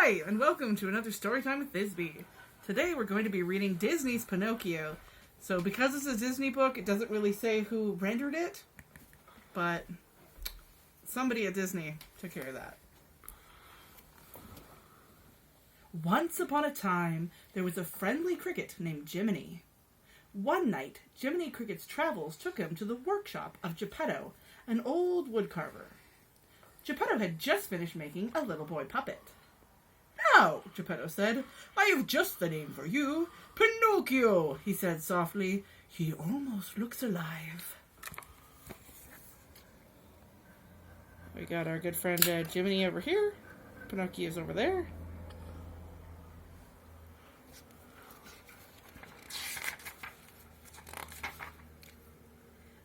Hi, and welcome to another Storytime with Thisbe. Today we're going to be reading Disney's Pinocchio. So because it's a Disney book, it doesn't really say who rendered it, but somebody at Disney took care of that. Once upon a time, there was a friendly cricket named Jiminy. One night, Jiminy Cricket's travels took him to the workshop of Geppetto, an old woodcarver. Geppetto had just finished making a little boy puppet. "Now," Geppetto said, "I have just the name for you. Pinocchio," he said softly. "He almost looks alive." We got our good friend Jiminy over here. Pinocchio's over there.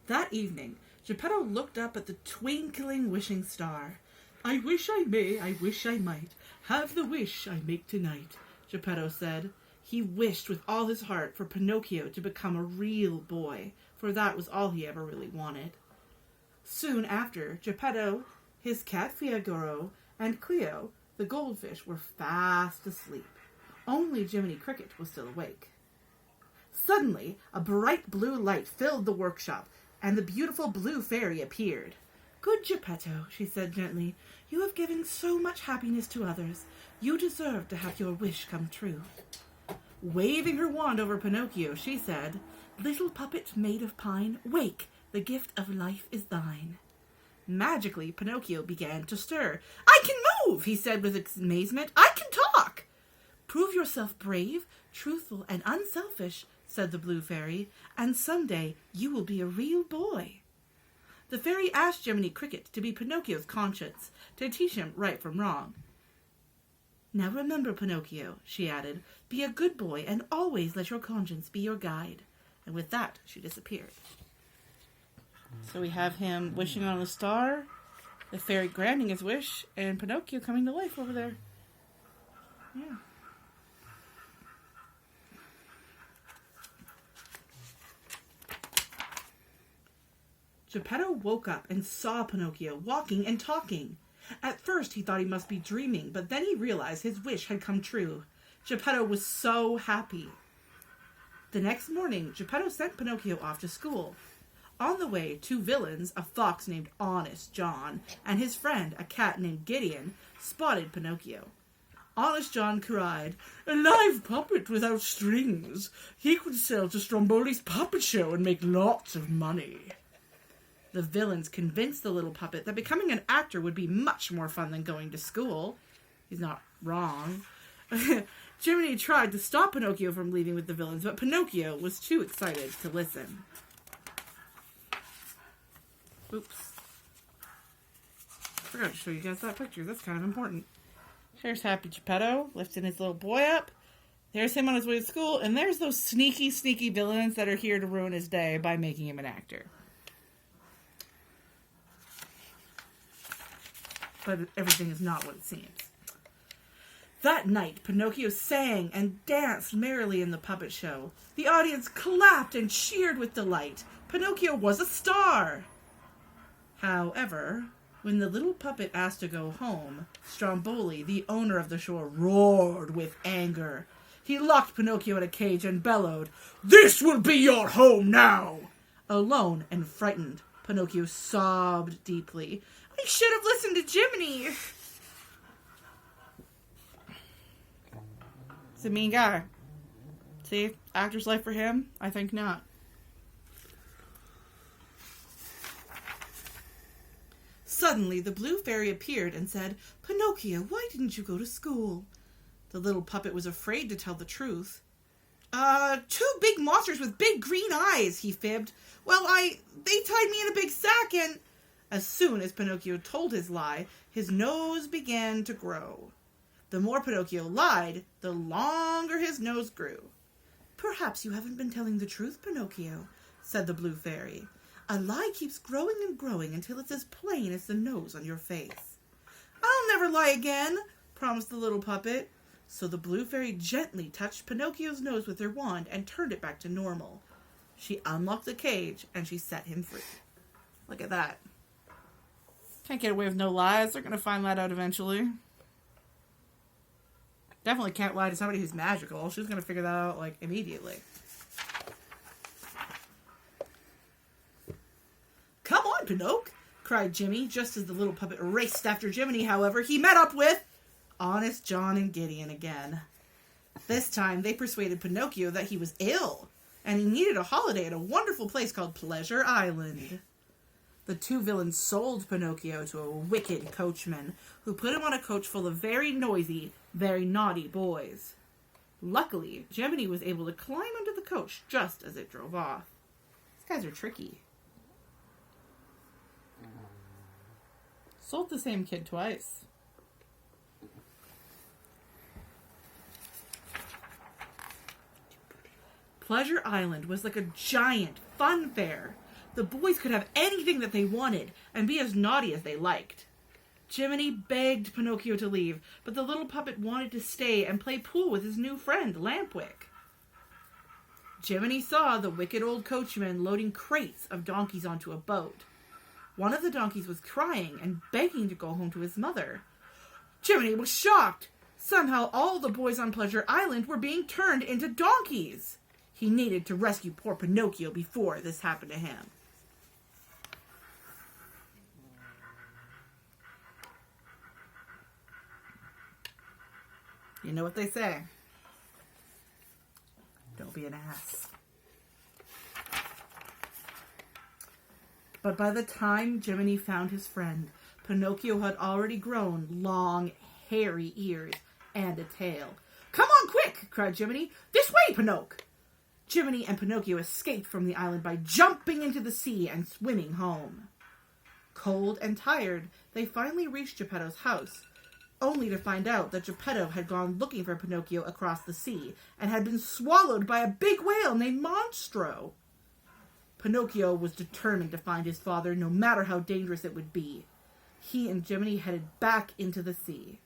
That evening, Geppetto looked up at the twinkling wishing star. "I wish I may, I wish I might, have the wish I make tonight," Geppetto said. He wished with all his heart for Pinocchio to become a real boy, for that was all he ever really wanted. Soon after, Geppetto, his cat Figaro, and Cleo, the goldfish, were fast asleep. Only Jiminy Cricket was still awake. Suddenly, a bright blue light filled the workshop, and the beautiful blue fairy appeared. "Good Geppetto," she said gently, "you have given so much happiness to others. You deserve to have your wish come true." Waving her wand over Pinocchio, she said, "Little puppet made of pine, wake, the gift of life is thine." Magically, Pinocchio began to stir. "I can move," he said with amazement. "I can talk." "Prove yourself brave, truthful, and unselfish," said the blue fairy, "and someday you will be a real boy." The fairy asked Jiminy Cricket to be Pinocchio's conscience, to teach him right from wrong. "Now remember, Pinocchio," she added, "be a good boy and always let your conscience be your guide." And with that, she disappeared. So we have him wishing on a star, the fairy granting his wish, and Pinocchio coming to life over there. Yeah. Geppetto woke up and saw Pinocchio walking and talking. At first he thought he must be dreaming, but then he realized his wish had come true. Geppetto was so happy. The next morning, Geppetto sent Pinocchio off to school. On the way, two villains, a fox named Honest John and his friend, a cat named Gideon, spotted Pinocchio. Honest John cried, "A live puppet without strings! He could sell to Stromboli's puppet show and make lots of money." The villains convinced the little puppet that becoming an actor would be much more fun than going to school. He's not wrong. Jiminy tried to stop Pinocchio from leaving with the villains, but Pinocchio was too excited to listen. Oops. I forgot to show you guys that picture. That's kind of important. Here's Happy Geppetto lifting his little boy up. There's him on his way to school, and there's those sneaky, sneaky villains that are here to ruin his day by making him an actor. But everything is not what it seems. That night, Pinocchio sang and danced merrily in the puppet show. The audience clapped and cheered with delight. Pinocchio was a star! However, when the little puppet asked to go home, Stromboli, the owner of the show, roared with anger. He locked Pinocchio in a cage and bellowed, "This will be your home now!" Alone and frightened, Pinocchio sobbed deeply. "I should have listened to Jiminy." He's a mean guy. See, actor's life for him? I think not. Suddenly, the blue fairy appeared and said, "Pinocchio, why didn't you go to school?" The little puppet was afraid to tell the truth. Two big monsters with big green eyes," he fibbed. "Well, they tied me in a big sack and..." As soon as Pinocchio told his lie, his nose began to grow. The more Pinocchio lied, the longer his nose grew. "Perhaps you haven't been telling the truth, Pinocchio," said the blue fairy. "A lie keeps growing and growing until it's as plain as the nose on your face." "I'll never lie again," promised the little puppet. So the blue fairy gently touched Pinocchio's nose with her wand and turned it back to normal. She unlocked the cage and she set him free. Look at that. Can't get away with no lies. They're going to find that out eventually. Definitely can't lie to somebody who's magical. She's going to figure that out, like, immediately. Come on, Pinocchio, cried Jimmy. Just as the little puppet raced after Jiminy, however, he met up with Honest John and Gideon again. This time, they persuaded Pinocchio that he was ill, and he needed a holiday at a wonderful place called Pleasure Island. The two villains sold Pinocchio to a wicked coachman, who put him on a coach full of very noisy, very naughty boys. Luckily, Jiminy was able to climb into the coach just as it drove off. These guys are tricky. Sold the same kid twice. Pleasure Island was like a giant fun fair. The boys could have anything that they wanted and be as naughty as they liked. Jiminy begged Pinocchio to leave, but the little puppet wanted to stay and play pool with his new friend, Lampwick. Jiminy saw the wicked old coachman loading crates of donkeys onto a boat. One of the donkeys was crying and begging to go home to his mother. Jiminy was shocked. Somehow all the boys on Pleasure Island were being turned into donkeys. He needed to rescue poor Pinocchio before this happened to him. You know what they say. Don't be an ass. But by the time Jiminy found his friend, Pinocchio had already grown long, hairy ears and a tail. Come on, quick, cried Jiminy. This way, Pinocchio. Jiminy and Pinocchio escaped from the island by jumping into the sea and swimming home. Cold and tired, they finally reached Geppetto's house, only to find out that Geppetto had gone looking for Pinocchio across the sea and had been swallowed by a big whale named Monstro. Pinocchio was determined to find his father no matter how dangerous it would be. He and Jiminy headed back into the sea.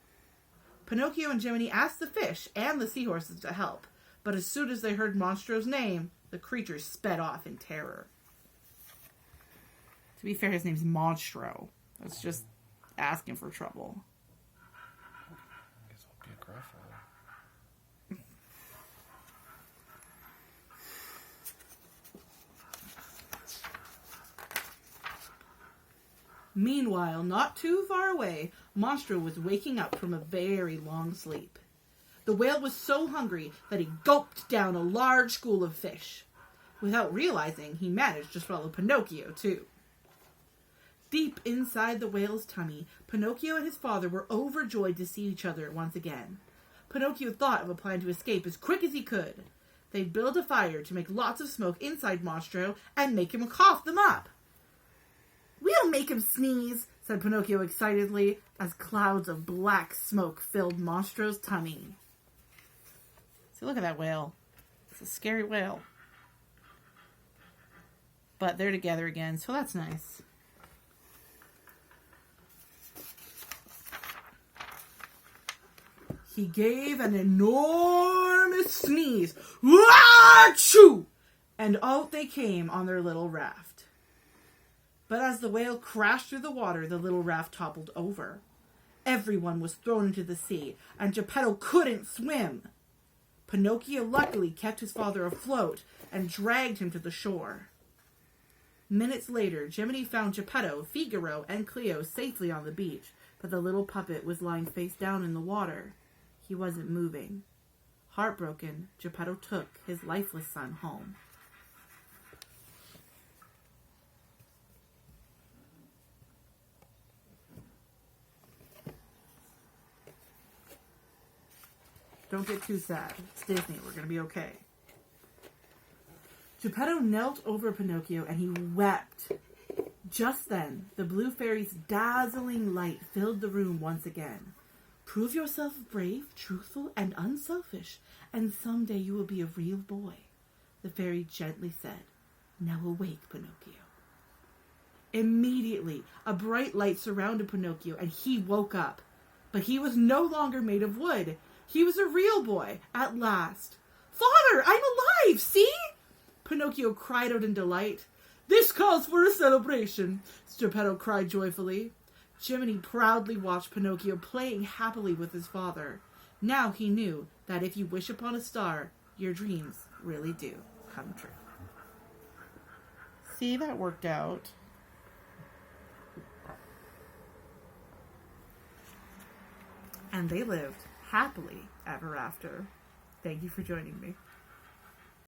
Pinocchio and Jiminy asked the fish and the seahorses to help, but as soon as they heard Monstro's name, the creatures sped off in terror. To be fair, his name's Monstro. That's just asking for trouble. I guess I'll be aggressive. Meanwhile, not too far away, Monstro was waking up from a very long sleep. The whale was so hungry that he gulped down a large school of fish. Without realizing, he managed to swallow Pinocchio, too. Deep inside the whale's tummy, Pinocchio and his father were overjoyed to see each other once again. Pinocchio thought of a plan to escape as quick as he could. They'd build a fire to make lots of smoke inside Monstro and make him cough them up. We'll make him sneeze, said Pinocchio excitedly, as clouds of black smoke filled Monstro's tummy. See, look at that whale. It's a scary whale. But they're together again, so that's nice. He gave an enormous sneeze. Achoo! And out they came on their little raft. But as the whale crashed through the water, the little raft toppled over. Everyone was thrown into the sea, and Geppetto couldn't swim. Pinocchio luckily kept his father afloat and dragged him to the shore. Minutes later, Jiminy found Geppetto, Figaro, and Cleo safely on the beach, but the little puppet was lying face down in the water. He wasn't moving. Heartbroken, Geppetto took his lifeless son home. Don't get too sad. It's Disney. We're going to be okay. Geppetto knelt over Pinocchio and he wept. Just then, the blue fairy's dazzling light filled the room once again. Prove yourself brave, truthful, and unselfish, and someday you will be a real boy, the fairy gently said. Now awake, Pinocchio. Immediately, a bright light surrounded Pinocchio and he woke up. But he was no longer made of wood. He was a real boy, at last. Father, I'm alive, see? Pinocchio cried out in delight. This calls for a celebration, Geppetto cried joyfully. Jiminy proudly watched Pinocchio playing happily with his father. Now he knew that if you wish upon a star, your dreams really do come true. See, that worked out. And they lived happily ever after. Thank you for joining me.